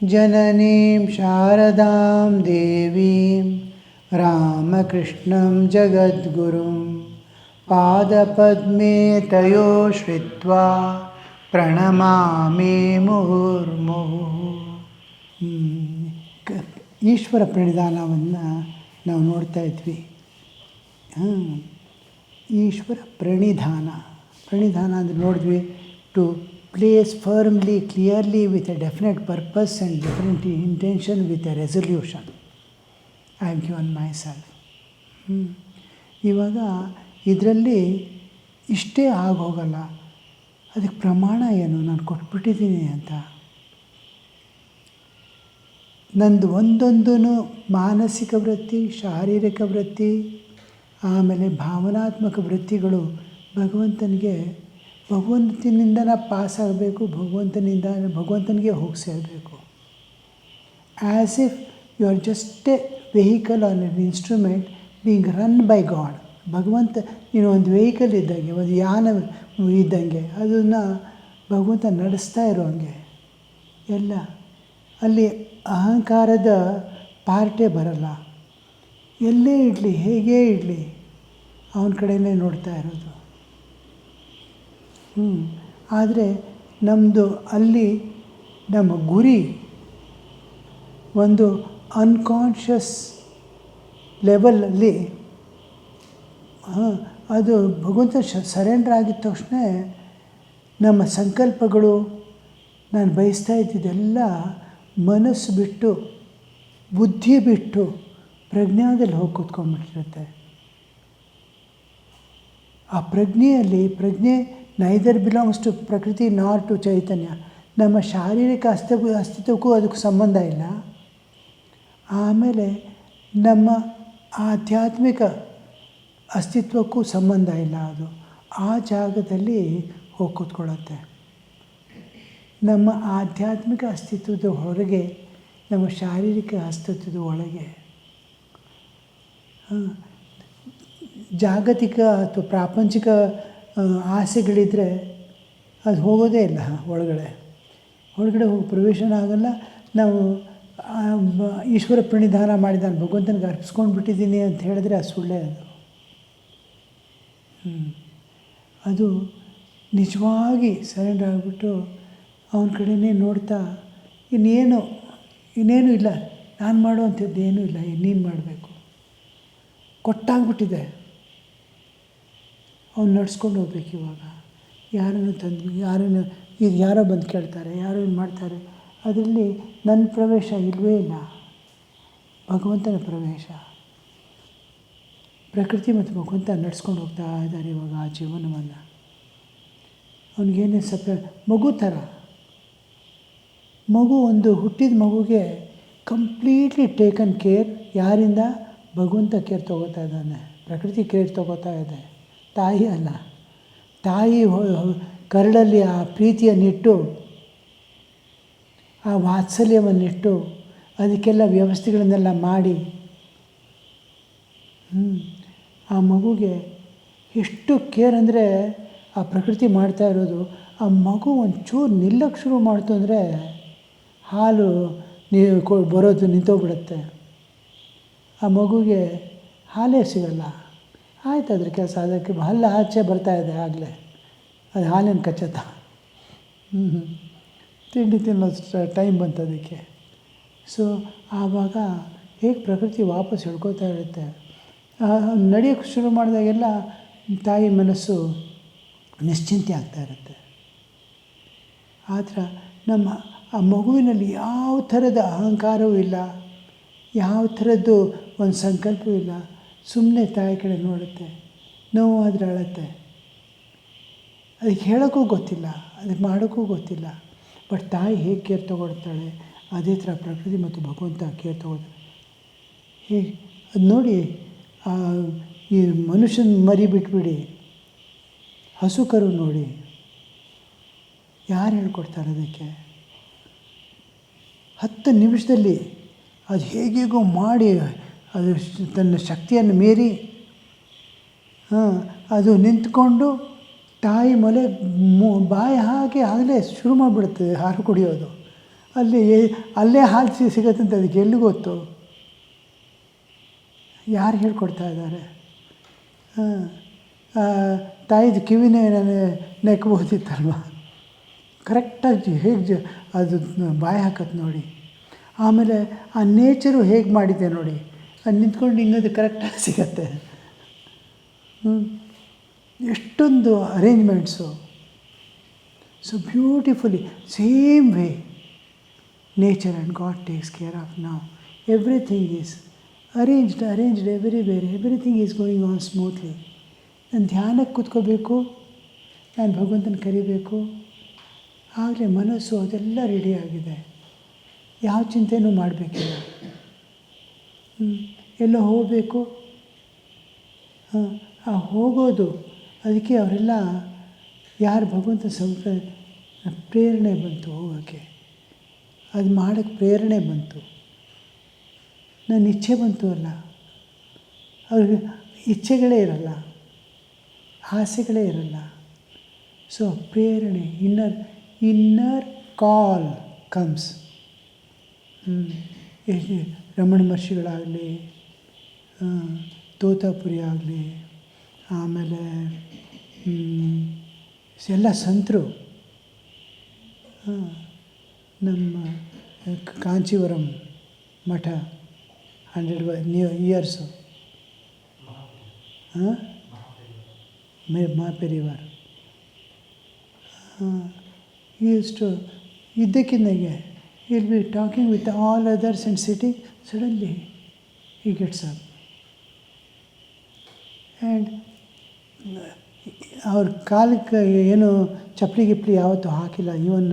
ಜನನೀಂ ಶಾರದಾಂ ದೇವೀಂ ರಾಮಕೃಷ್ಣಂ ಜಗದ್ಗುರುಂ ಪಾದಪದ್ಮೇ ತಯೋ ಶ್ರಿತ್ವಾ ಪ್ರಣಮಾಮಿ ಮುಹುರ್ಮುಹುಃ. ಈಶ್ವರ ಪ್ರಣಿಧಾನವನ್ನು ನಾವು ನೋಡ್ತಾ ಇದ್ವಿ. ಈಶ್ವರ ಪ್ರಣಿಧಾನ ಅಂದರೆ ನೋಡಿದ್ವಿ, to place firmly, clearly, with a definite purpose and definite intention, with a resolution. I have given myself. ಇವಾಗ ಇದರಲ್ಲಿ ಇಷ್ಟೇ ಆಗೋಗಲ್ಲ, ಅದಕ್ಕೆ ಪ್ರಮಾಣ ಏನು, ನಾನು ಕೊಟ್ಬಿಟ್ಟಿದ್ದೀನಿ ಅಂತ. ನಂದು ಒಂದೊಂದೂ ಮಾನಸಿಕ ವೃತ್ತಿ, ಶಾರೀರಿಕ ವೃತ್ತಿ, ಆಮೇಲೆ ಭಾವನಾತ್ಮಕ ವೃತ್ತಿಗಳು ಭಗವಂತನಿಂದನೇ ಪಾಸಾಗಬೇಕು, ಭಗವಂತನಿಗೆ ಹೋಗಿ ಸೇರಬೇಕು. As if you are just a vehicle or an instrument being run by God. ಭಗವಂತ, ನೀನು ಒಂದು ವೆಹಿಕಲ್ ಇದ್ದಂಗೆ, ಒಂದು ಯಾನ ಇದ್ದಂಗೆ, ಅದನ್ನು ಭಗವಂತ ನಡೆಸ್ತಾ ಇರೋಂಗೆ ಎಲ್ಲ. ಅಲ್ಲಿ ಅಹಂಕಾರದ ಪಾರ್ಟೇ ಬರಲ್ಲ. ಎಲ್ಲೇ ಇಡಲಿ, ಹೇಗೇ ಇಡಲಿ, ಅವನ ಕಡೆಯೇ ನೋಡ್ತಾ ಇರೋದು. ಆದರೆ ನಮ್ಮದು ಅಲ್ಲಿ ನಮ್ಮ ಗುರಿ ಒಂದು ಅನ್ಕಾನ್ಷಿಯಸ್ ಲೆವೆಲಲ್ಲಿ, ಅದು ಭಗವಂತ ಸರೆಂಡರ್ ಆಗಿದ ತಕ್ಷಣ ನಮ್ಮ ಸಂಕಲ್ಪಗಳು, ನಾನು ಬಯಸ್ತಾ ಇದ್ದಿದ್ದೆಲ್ಲ ಮನಸ್ಸು ಬಿಟ್ಟು, ಬುದ್ಧಿ ಬಿಟ್ಟು ಪ್ರಜ್ಞಾದಲ್ಲಿ ಹೋಗಿ ಕೂತ್ಕೊಂಡ್ಬಿಟ್ಟಿರುತ್ತೆ. ಆ ಪ್ರಜ್ಞೆ ನೈದರ್ ಬಿಲಾಂಗ್ಸ್ ಟು ಪ್ರಕೃತಿ ನಾರ್ ಟು ಚೈತನ್ಯ. ನಮ್ಮ ಶಾರೀರಿಕ ಅಸ್ತಿತ್ವಕ್ಕೂ ಅದಕ್ಕೂ ಸಂಬಂಧ ಇಲ್ಲ. ಆಮೇಲೆ ನಮ್ಮ ಆಧ್ಯಾತ್ಮಿಕ ಅಸ್ತಿತ್ವಕ್ಕೂ ಸಂಬಂಧ ಇಲ್ಲ. ಅದು ಆ ಜಾಗದಲ್ಲಿ ಹೋಗಿ ಕೂತ್ಕೊಳ್ಳುತ್ತೆ. ನಮ್ಮ ಆಧ್ಯಾತ್ಮಿಕ ಅಸ್ತಿತ್ವದ ಹೊರಗೆ, ನಮ್ಮ ಶಾರೀರಿಕ ಅಸ್ತಿತ್ವದ ಒಳಗೆ ಜಾಗತಿಕ ಅಥವಾ ಪ್ರಾಪಂಚಿಕ ಆಸೆಗಳಿದ್ದರೆ ಅದು ಹೋಗೋದೇ ಇಲ್ಲ. ಒಳಗಡೆ ಹೋಗಿ ಪ್ರವೇಶನ ಆಗಲ್ಲ. ನಾವು ಈಶ್ವರ ಪ್ರಣಿಧಾನ ಮಾಡಿ ನಾನು ಭಗವಂತನಿಗೆ ಅರ್ಪಿಸ್ಕೊಂಡು ಬಿಟ್ಟಿದ್ದೀನಿ ಅಂತ ಹೇಳಿದ್ರೆ ಅದು ಸುಳ್ಳೇ. ಅದು ನಿಜವಾಗಿ ಸರೆಂಡರ್ ಆಗಿಬಿಟ್ಟು ಅವನ ಕಡೆಯೇ ನೋಡ್ತಾ, ಇನ್ನೇನು ಇಲ್ಲ, ನಾನು ಮಾಡುವಂಥದ್ದು ಏನೂ ಇಲ್ಲ, ನೀನು ಮಾಡಬೇಕು, ಕೊಟ್ಟಾಗ್ಬಿಟ್ಟಿದೆ, ಅವ್ನು ನಡ್ಸ್ಕೊಂಡು ಹೋಗ್ಬೇಕು. ಇವಾಗ ಯಾರೋ ಬಂದು ಕೇಳ್ತಾರೆ, ಯಾರೋ ಏನು ಮಾಡ್ತಾರೆ, ಅದರಲ್ಲಿ ನನ್ನ ಪ್ರವೇಶ ಇಲ್ಲವೇ ಇಲ್ಲ. ಭಗವಂತನ ಪ್ರವೇಶ. ಪ್ರಕೃತಿ ಮತ್ತು ಭಗವಂತ ನಡ್ಸ್ಕೊಂಡು ಹೋಗ್ತಾ ಇದ್ದಾರೆ ಇವಾಗ ಆ ಜೀವನವನ್ನು. ಅವನಿಗೇನೇ ಮಗು ಥರ. ಒಂದು ಹುಟ್ಟಿದ ಮಗುಗೆ ಕಂಪ್ಲೀಟ್ಲಿ ಟೇಕನ್ ಕೇರ್. ಯಾರಿಂದ? ಭಗವಂತ ಕೇರ್ ತೊಗೋತಾ ಇದ್ದಾನೆ. ಪ್ರಕೃತಿ ಕೇರ್ ತೊಗೋತಾ ಇದೆ, ತಾಯಿ ಅಲ್ಲ. ತಾಯಿ ಕರಳಲ್ಲಿ ಆ ಪ್ರೀತಿಯನ್ನಿಟ್ಟು, ಆ ವಾತ್ಸಲ್ಯವನ್ನಿಟ್ಟು, ಅದಕ್ಕೆಲ್ಲ ವ್ಯವಸ್ಥೆಗಳನ್ನೆಲ್ಲ ಮಾಡಿ ಆ ಮಗುಗೆ ಎಷ್ಟು ಕೇರ್ ಅಂದರೆ ಆ ಪ್ರಕೃತಿ ಮಾಡ್ತಾ ಇರೋದು. ಆ ಮಗು ಒಂಚೂರು ನಿಲ್ಲಕ್ಕೆ ಶುರು ಮಾಡ್ತು ಅಂದರೆ ಹಾಲು ಬರೋದು ನಿಂತೋಗ್ಬಿಡುತ್ತೆ. ಆ ಮಗುಗೆ ಹಾಲೇ ಸಿಗಲ್ಲ. ಆಯ್ತು, ಅದ್ರ ಕೆಲಸ, ಅದಕ್ಕೆ ಹಲ್ಲು ಆಚೆ ಬರ್ತಾಯಿದೆ ಆಗಲೇ, ಅದು ಹಾಲಿನ ಕಚ್ಚತ್ತ. ತಿಂಡಿ ತಿನ್ನೋ ಟೈಮ್ ಬಂತು ಅದಕ್ಕೆ. ಸೊ ಆವಾಗ ಹೇಗೆ ಪ್ರಕೃತಿ ವಾಪಸ್ ಹೇಳ್ಕೊತಾ ಇರುತ್ತೆ. ನಡೆಯೋಕ್ಕೆ ಶುರು ಮಾಡಿದಾಗೆಲ್ಲ ತಾಯಿ ಮನಸ್ಸು ನಿಶ್ಚಿಂತೆ ಆಗ್ತಾ ಇರುತ್ತೆ. ಆ ಥರ ನಮ್ಮ ಆ ಮಗುವಿನಲ್ಲಿ ಯಾವ ಥರದ ಅಹಂಕಾರವೂ ಇಲ್ಲ, ಯಾವ ಥರದ್ದು ಒಂದು ಸಂಕಲ್ಪವೂ ಇಲ್ಲ. ಸುಮ್ಮನೆ ತಾಯಿ ಕಡೆ ನೋಡುತ್ತೆ, ನೋವಾದರೆ ಅಳುತ್ತೆ. ಅದಕ್ಕೆ ಹೇಳೋಕ್ಕೂ ಗೊತ್ತಿಲ್ಲ, ಅದಕ್ಕೆ ಮಾಡೋಕ್ಕೂ ಗೊತ್ತಿಲ್ಲ. ಬಟ್ ತಾಯಿ ಹೇಗೆ ಕೇರ್ ತೊಗೊಳ್ತಾಳೆ, ಅದೇ ಥರ ಪ್ರಕೃತಿ ಮತ್ತು ಭಗವಂತ ಕೇರ್ ತೊಗೊಳ್ತಾರೆ. ಹೇಗೆ ಅದು ನೋಡಿ, ಈ ಮನುಷ್ಯನ ಮರಿ ಬಿಟ್ಬಿಡಿ, ಹಸು ಕರು ನೋಡಿ, ಯಾರು ಹೇಳ್ಕೊಡ್ತಾರೆ ಅದಕ್ಕೆ? 10 ನಿಮಿಷದಲ್ಲಿ ಅದು ಹೇಗೇಗೋ ಮಾಡಿ, ಅದು ತನ್ನ ಶಕ್ತಿಯನ್ನು ಮೀರಿ ಅದು ನಿಂತ್ಕೊಂಡು ತಾಯಿ ಮೊಲೆ ಬಾಯಿ ಹಾಕಿ ಆಗಲೇ ಶುರು ಮಾಡಿಬಿಡುತ್ತೆ ಹಾಲು ಕುಡಿಯೋದು. ಅಲ್ಲೇ ಹಾಲು ಸಿಗತ್ತಂತ ಅದಕ್ಕೆ ಎಲ್ಲಿ ಗೊತ್ತು? ಯಾರು ಹೇಳ್ಕೊಡ್ತಾ ಇದ್ದಾರೆ? ತಾಯಿದು ಕಿವಿನೇ ನೆಕ್ಬೋದಿತ್ತಲ್ವ. ಕರೆಕ್ಟಾಗಿ ಹೇಗೆ ಅದು ಬಾಯಿ ಹಾಕತ್ತೆ ನೋಡಿ. ಆಮೇಲೆ ಆ ನೇಚರು ಹೇಗೆ ಮಾಡಿದೆ ನೋಡಿ, ಅದು ನಿಂತ್ಕೊಂಡು ಹಿಂಗದು ಕರೆಕ್ಟಾಗಿ ಸಿಗತ್ತೆ. ಎಷ್ಟೊಂದು arrangements. So beautifully same way nature and God takes care of now. Everything is arranged everywhere. Everything is going on smoothly. ನಾನು ಧ್ಯಾನಕ್ಕೆ ಕೂತ್ಕೋಬೇಕು, ನಾನು ಭಗವಂತನ ಕರಿಬೇಕು, ಆಗಲೇ ಮನಸ್ಸು ಅದೆಲ್ಲ ರೆಡಿಯಾಗಿದೆ. ಯಾವ ಚಿಂತೆನೂ ಮಾಡಬೇಕಿಲ್ಲ. ಎಲ್ಲೋ ಹೋಗಬೇಕು, ಹೋಗೋದು. ಅದಕ್ಕೆ ಅವರೆಲ್ಲ ಯಾರು ಭಗವಂತ ಪ್ರೇರಣೆ ಬಂತು ಹೋಗೋಕ್ಕೆ, ಅದು ಮಾಡೋಕ್ಕೆ ಪ್ರೇರಣೆ ಬಂತು, ನನ್ನ ಇಚ್ಛೆ ಬಂತು ಅಲ್ಲ. ಅವ್ರಿಗೆ ಇಚ್ಛೆಗಳೇ ಇರಲ್ಲ, ಆಸೆಗಳೇ ಇರಲ್ಲ. ಸೊ ಪ್ರೇರಣೆ, ಇನ್ನರ್ ಕಾಲ್ ಕಮ್ಸ್. ರಮಣ ಮಹರ್ಷಿಗಳಾಗಲಿ, ತೋತಾಪುರಿ ಆಗಲಿ, ಆಮೇಲೆ ಎಲ್ಲ ಸಂತರು, ನಮ್ಮ ಕಾಂಚೀವರಂ ಮಠ 100 ಇಯರ್ಸು, ಮಹಾಪೆರಿವಾರ್ ಇಷ್ಟು ಇದ್ದಕ್ಕಿದ್ದಂಗೆ will be talking with all others and sitting. Suddenly he gets up and ಅವ್ರ ಕಾಲಕ್ಕೆ ಏನು ಚಪ್ಪಲಿ ಗಿಪ್ಲಿ ಯಾವತ್ತೂ ಹಾಕಿಲ್ಲ. ಇವನ್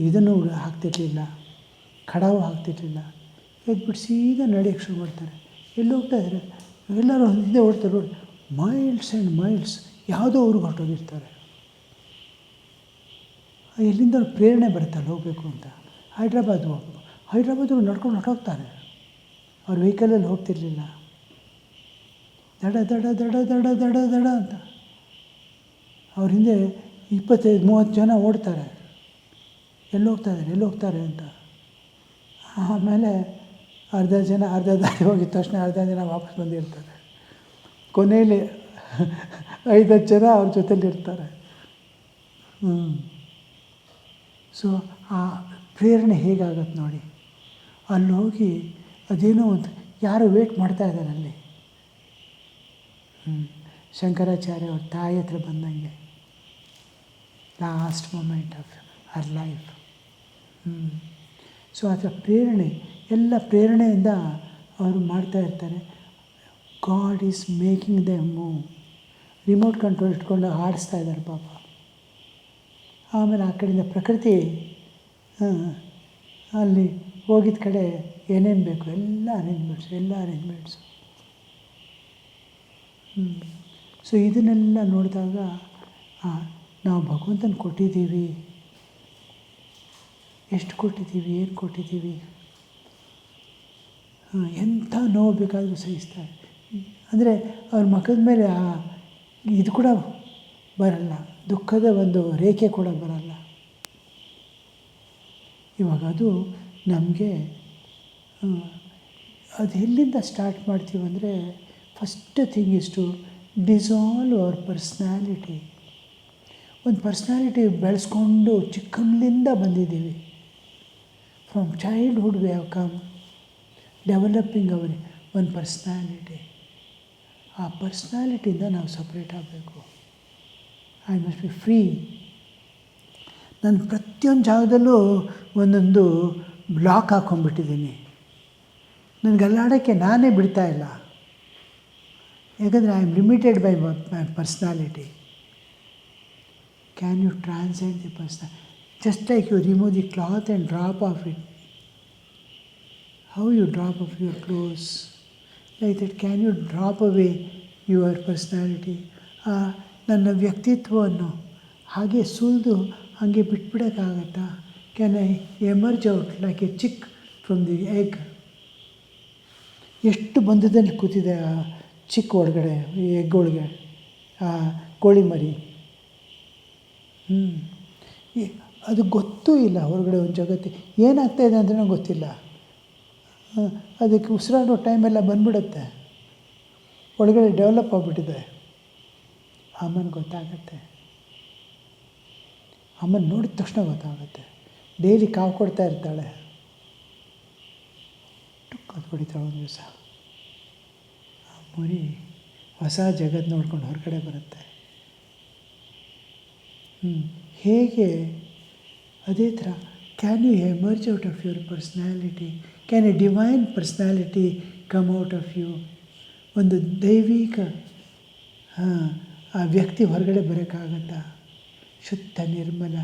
ಇದನ್ನು ಹಾಕ್ತಿರ್ಲಿಲ್ಲ, ಖಡಾವು ಹಾಕ್ತಿರ್ಲಿಲ್ಲ. ಎದ್ಬಿಟ್ಟು ಸೀದಾ ನಡೆಯೋಕ್ಕೆ ಶುರು ಮಾಡ್ತಾರೆ. ಎಲ್ಲಿ ಹೋಗ್ತಾಯಿದ್ದಾರೆ? ಎಲ್ಲರೂ ಹಿಂದೆ ಓಡ್ತಾರೆ ನೋಡಿ, ಮೈಲ್ಸ್ ಆ್ಯಂಡ್ ಮೈಲ್ಸ್ ಯಾವುದೋ ಊರಿಗೆ ಹೊರಟೋಗಿರ್ತಾರೆ. ಎಲ್ಲಿಂದ ಅವ್ರಿಗೆ ಪ್ರೇರಣೆ ಬರುತ್ತಲ್ಲ ಹೋಗಬೇಕು ಅಂತ. ಹೈದ್ರಾಬಾದ್ರು ನಡ್ಕೊಂಡು ಹೊರಟೋಗ್ತಾರೆ. ಅವ್ರ ವೆಹಿಕಲಲ್ಲಿ ಹೋಗ್ತಿರ್ಲಿಲ್ಲ. ದಡ ದಡ ದಡ ದಡ ದಡ ದಡ ಅಂತ ಅವ್ರ ಹಿಂದೆ 25-30 ಜನ ಓಡ್ತಾರೆ. ಎಲ್ಲಿ ಹೋಗ್ತಾರೆ ಅಂತ. ಆಮೇಲೆ ಅರ್ಧ ದಾರಿ ಹೋಗಿದ ತಕ್ಷಣ ಅರ್ಧ ಜನ ವಾಪಸ್ ಬಂದಿರ್ತಾರೆ. ಕೊನೆಯಲ್ಲಿ 5-10 ಜನ ಅವ್ರ ಜೊತೆಲಿರ್ತಾರೆ. ಸೊ ಆ ಪ್ರೇರಣೆ ಹೇಗಾಗತ್ತೆ ನೋಡಿ. ಅಲ್ಲಿ ಹೋಗಿ ಅದೇನೋ ಒಂದು ಯಾರೋ ವೇಟ್ ಮಾಡ್ತಾಯಿದ್ದಾರೆ ಅಲ್ಲಿ. ಶಂಕರಾಚಾರ್ಯ ಅವ್ರ ತಾಯಿ ಹತ್ರ ಬಂದಂಗೆ last moment of her life. So ಆ ಥರ ಪ್ರೇರಣೆ, ಎಲ್ಲ ಪ್ರೇರಣೆಯಿಂದ ಅವರು ಮಾಡ್ತಾಯಿರ್ತಾರೆ. God is making them move. Remote control ಇಟ್ಕೊಂಡು ಆಡಿಸ್ತಾ ಇದ್ದಾರೆ ಪಾಪ. ಆಮೇಲೆ ಆ ಕಡೆಯಿಂದ ಪ್ರಕೃತಿ ಅಲ್ಲಿ ಹೋಗಿದ್ದ ಕಡೆ ಏನೇನು ಬೇಕು ಎಲ್ಲ ಅರೇಂಜ್ಮೆಂಟ್ಸು. ಸೊ ಇದನ್ನೆಲ್ಲ ನೋಡಿದಾಗ ನಾವು ಭಗವಂತನ ಕೊಟ್ಟಿದ್ದೀವಿ, ಎಷ್ಟು ಕೊಟ್ಟಿದ್ದೀವಿ, ಏನು ಕೊಟ್ಟಿದ್ದೀವಿ. ಎಂಥ ನೋವು ಬೇಕಾದರೂ ಸಹಿಸ್ತಾರೆ. ಅಂದರೆ ಅವ್ರ ಮುಖದ ಮೇಲೆ ಇದು ಕೂಡ ಬರಲ್ಲ, ದುಃಖದ ಒಂದು ರೇಖೆ ಕೂಡ ಬರಲ್ಲ. ಇವಾಗ ಅದು ನಮಗೆ ಅದು ಎಲ್ಲಿಂದ ಸ್ಟಾರ್ಟ್ ಮಾಡ್ತೀವಂದರೆ, first thing is to dissolve our personality. ಒಂದು ಪರ್ಸ್ನಾಲಿಟಿ ಬೆಳೆಸ್ಕೊಂಡು ಚಿಕ್ಕಂದಿನಿಂದ ಬಂದಿದ್ದೀವಿ. From childhood we have come developing our ಒಂದು ಪರ್ಸ್ನಾಲಿಟಿ. ಆ ಪರ್ಸ್ನಾಲಿಟಿಯಿಂದ ನಾವು ಸಪ್ರೇಟ್ ಆಗಬೇಕು. I must be free. ನಾನು ಪ್ರತಿಯೊಂದು ಜಾಗದಲ್ಲೂ ಒಂದೊಂದು ಬ್ಲಾಕ್ ಹಾಕ್ಕೊಂಡ್ಬಿಟ್ಟಿದ್ದೀನಿ. ನನಗೆ ಅಲ್ಲಾಡೋಕ್ಕೆ ನಾನೇ ಬಿಡ್ತಾಯಿಲ್ಲ. ಯಾಕಂದರೆ I am limited by my personality. Can you transcend the personality? Just like you remove the cloth and drop off it. How you drop off your clothes, like that can you drop away your personality. ನನ್ನ ವ್ಯಕ್ತಿತ್ವವನ್ನು ಹಾಗೆ ಸುಲಿದು ಹಾಗೆ ಬಿಟ್ಬಿಡೋಕ್ಕಾಗತ್ತಾ? Can I emerge out like a chick from the egg? ಎಷ್ಟು ಬಂಧದಲ್ಲಿ ಕೂತಿದೆ ಆ ಚಿಕ್ಕ ಒಳಗಡೆ, ಈ ಎಗ್ ಒಳಗೆ, ಆ ಕೋಳಿ ಮರಿ. ಈ ಅದು ಗೊತ್ತೂ ಇಲ್ಲ. ಹೊರಗಡೆ ಒಂದು ಜಗತ್ತು ಏನಾಗ್ತಾಯಿದೆ ಅಂದ್ರೂ ಗೊತ್ತಿಲ್ಲ. ಅದಕ್ಕೆ ಉಸಿರಾಡೋ ಟೈಮೆಲ್ಲ ಬಂದ್ಬಿಡುತ್ತೆ. ಒಳಗಡೆ ಡೆವಲಪ್ ಆಗಿಬಿಟ್ಟಿದೆ. ಅಮ್ಮನ ಗೊತ್ತಾಗತ್ತೆ. ಅಮ್ಮನ ನೋಡಿದ ತಕ್ಷಣ ಗೊತ್ತಾಗುತ್ತೆ. ಡೈಲಿ ಕಾವು ಕೊಡ್ತಾ ಇರ್ತಾಳೆ. ಅದು ಹೊಡಿತಾಳೆ ಒಂದು ದಿವಸ. ಆ ಮರಿ ಹೊಸ ಜಗತ್ತು ನೋಡ್ಕೊಂಡು ಹೊರಗಡೆ ಬರುತ್ತೆ. ಹೇಗೆ ಅದೇ ಥರ can you emerge out of your personality? Can a divine personality come out of you? ಒಂದು ದೈವಿಕ ಆ ವ್ಯಕ್ತಿ ಹೊರಗಡೆ ಬರೋಕ್ಕಾಗತ್ತಾ? ಶುದ್ಧ ನಿರ್ಮಲ,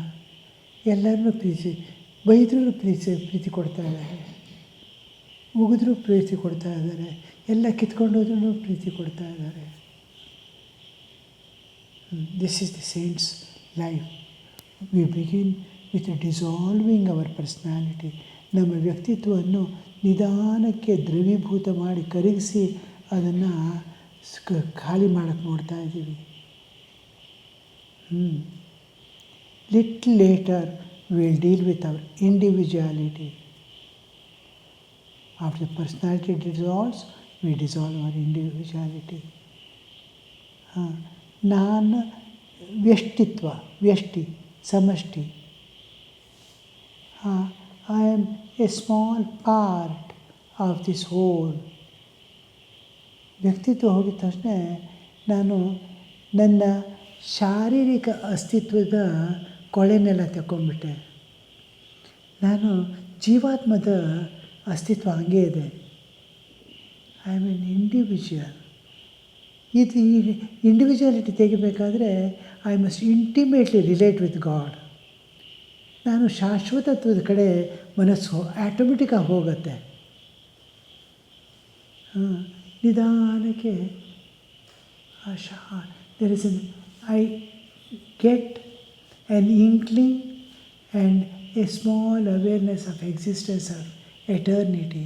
ಎಲ್ಲರನ್ನೂ ಪ್ರೀತಿ, ಬೈದ್ರೂ ಪ್ರೀತಿ ಕೊಡ್ತಾ ಇದ್ದಾರೆ, ಉಗಿದ್ರೂ ಪ್ರೀತಿ ಕೊಡ್ತಾ ಇದ್ದಾರೆ, ಎಲ್ಲ ಕಿತ್ಕೊಂಡೋದ್ರೂ ಪ್ರೀತಿ ಕೊಡ್ತಾ ಇದ್ದಾರೆ. This is the saint's life. We begin with dissolving our personality. ನಮ್ಮ ವ್ಯಕ್ತಿತ್ವವನ್ನು ನಿಧಾನಕ್ಕೆ ದ್ರವೀಭೂತ ಮಾಡಿ ಕರಗಿಸಿ ಅದನ್ನು ಖಾಲಿ ಮಾಡೋಕ್ಕೆ ನೋಡ್ತಾ ಇದ್ದೀವಿ. Little later will deal with our individuality. After personality dissolves, we dissolve our individuality. ನಾನು ವ್ಯಷ್ಟಿತ್ವ, ವ್ಯಷ್ಟಿ, ಸಮಷ್ಟಿ. I am a small part of this whole. ವ್ಯಕ್ತಿತ್ವ ಹೋಗಿದ ತಕ್ಷಣ ನಾನು ನನ್ನ ಶಾರೀರಿಕ ಅಸ್ತಿತ್ವದ ಕೊಳೆನೆಲ್ಲ ತಗೊಂಡ್ಬಿಟ್ಟೆ. ನಾನು ಜೀವಾತ್ಮದ ಅಸ್ತಿತ್ವ ಹಂಗೇ ಇದೆ. I am an individual. ಇದು ಈ ಇಂಡಿವಿಜುವಾಲಿಟಿ ತೆಗಿಬೇಕಾದ್ರೆ I must intimately relate with God. ನಾನು ಶಾಶ್ವತತ್ವದ ಕಡೆ ಮನಸ್ಸು ಆಟೋಮೆಟಿಕ್ಕಾಗಿ ಹೋಗುತ್ತೆ. ನಿಧಾನಕ್ಕೆ there is I get an inkling and a small awareness of existence of eternity,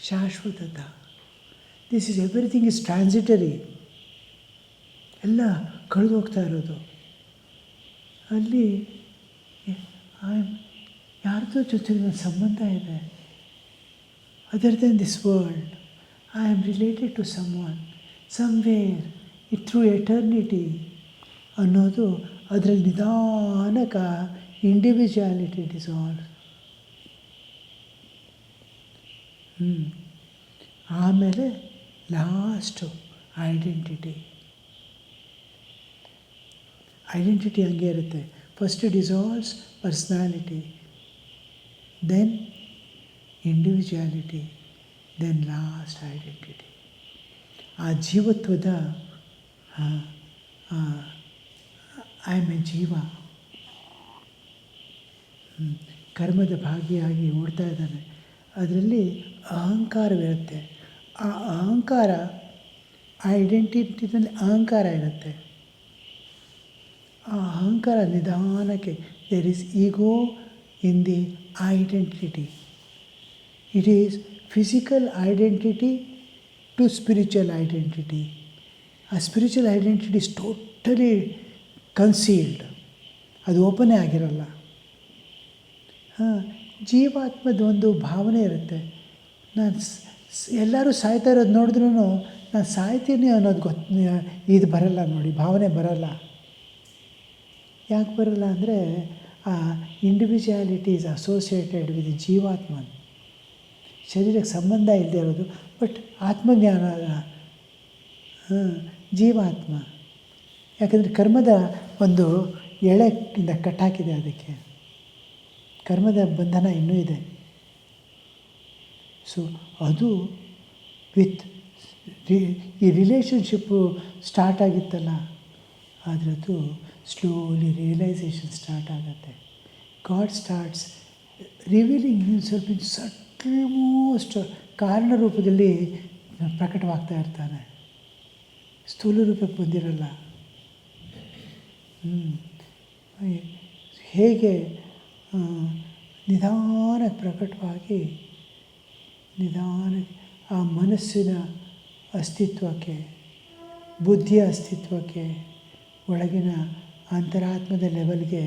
ಶಾಶ್ವತತ. This is everything is transitory. ಎಲ್ಲ ಕಳೆದು ಹೋಗ್ತಾ ಇರೋದು. ಅಲ್ಲಿ ಯಾರ್ದೋ ಜೊತೆ ನನ್ನ ಸಂಬಂಧ ಇದೆ. Other than this world I am related to someone, somewhere, it through eternity ಅನ್ನೋದು ಅದರಲ್ಲಿ ನಿಧಾನಕ ಇಂಡಿವಿಜುವಾಲಿಟಿ ಡಿಸಾಲ್ವ್. ಆಮೇಲೆ ಲಾಸ್ಟು ಐಡೆಂಟಿಟಿ. ಐಡೆಂಟಿಟಿ ಹಂಗೆ ಇರುತ್ತೆ. First dissolves personality, then individuality, then last identity. ಆ ಜೀವತ್ವದ ಐ ಆಮ್ ಎ ಜೀವ, ಕರ್ಮದ ಭಾಗಿಯಾಗಿ ಓಡ್ತಾ ಇದ್ದಾನೆ. ಅದರಲ್ಲಿ ಅಹಂಕಾರವಿರುತ್ತೆ. ಆ ಅಹಂಕಾರ, ಐಡೆಂಟಿಟಿನಲ್ಲಿ ಅಹಂಕಾರ ಇರುತ್ತೆ. ಆ ಅಹಂಕಾರ ನಿಧಾನಕ್ಕೆ there is ego in the identity. It is physical identity to spiritual identity. ಆ spiritual identity is totally concealed, ಅದು ಓಪನೇ ಆಗಿರಲ್ಲ. ಜೀವಾತ್ಮದ ಒಂದು ಭಾವನೆ ಇರುತ್ತೆ. ನಾನು ಎಲ್ಲರೂ ಸಾಯ್ತಾ ಇರೋದು ನೋಡಿದ್ರೂ ನಾನು ಸಾಯ್ತೀನಿ ಅನ್ನೋದು ಇದು ಬರಲ್ಲ ನೋಡಿ, ಭಾವನೆ ಬರಲ್ಲ. ಯಾಕೆ ಬರಲ್ಲ ಅಂದರೆ ಆ ಇಂಡಿವಿಜುವಾಲಿಟಿ ಈಸ್ ಅಸೋಸಿಯೇಟೆಡ್ ವಿತ್ ಜೀವಾತ್ಮ. ಶರೀರಕ್ಕೆ ಸಂಬಂಧ ಇಲ್ಲದೆ ಇರೋದು, ಬಟ್ ಆತ್ಮಜ್ಞಾನ ಜೀವಾತ್ಮ. ಯಾಕಂದರೆ ಕರ್ಮದ ಒಂದು ಎಳೆಯಿಂದ ಕಟ್ಟಾಕಿದೆ, ಅದಕ್ಕೆ ಕರ್ಮದ ಬಂಧನ ಇನ್ನೂ ಇದೆ. ಸೊ ಅದು ವಿತ್ ಈ ರಿಲೇಷನ್ಶಿಪ್ಪು ಸ್ಟಾರ್ಟ್ ಆಗಿತ್ತಲ್ಲ, ಅದರದ್ದು ಸ್ಲೋಲಿ ರಿಯಲೈಸೇಷನ್ ಸ್ಟಾರ್ಟ್ ಆಗುತ್ತೆ. ಗಾಡ್ ಸ್ಟಾರ್ಟ್ಸ್ ರಿವೀಲಿಂಗ್ ಹಿಮ್ಸೆಲ್ಫ್ ಇನ್ ಸಟಲ್ ಮೋಸ್ಟ್ ಕಾರಣ ರೂಪದಲ್ಲಿ ಪ್ರಕಟವಾಗ್ತಾ ಇರ್ತಾನೆ. ಸ್ಥೂಲ ರೂಪಕ್ಕೆ ಬಂದಿರಲ್ಲ. ಹೇಗೆ ನಿಧಾನ ಪ್ರಕಟವಾಗಿ ನಿಧಾನ ಆ ಮನಸ್ಸಿನ ಅಸ್ತಿತ್ವಕ್ಕೆ, ಬುದ್ಧಿಯ ಅಸ್ತಿತ್ವಕ್ಕೆ, ಒಳಗಿನ ಅಂತರಾತ್ಮದ ಲೆವೆಲ್ಗೆ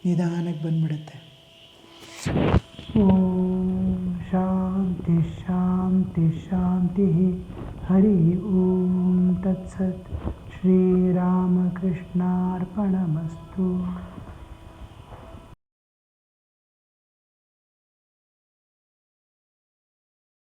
ನಿಧಾನಕ್ಕೆ ಬಂದ್ಬಿಡುತ್ತೆ. ಓಂ ಶಾಂತಿ ಶಾಂತಿ ಶಾಂತಿ. ಹರಿ ಓಂ ತತ್ಸತ್. ಶ್ರೀರಾಮಕೃಷ್ಣ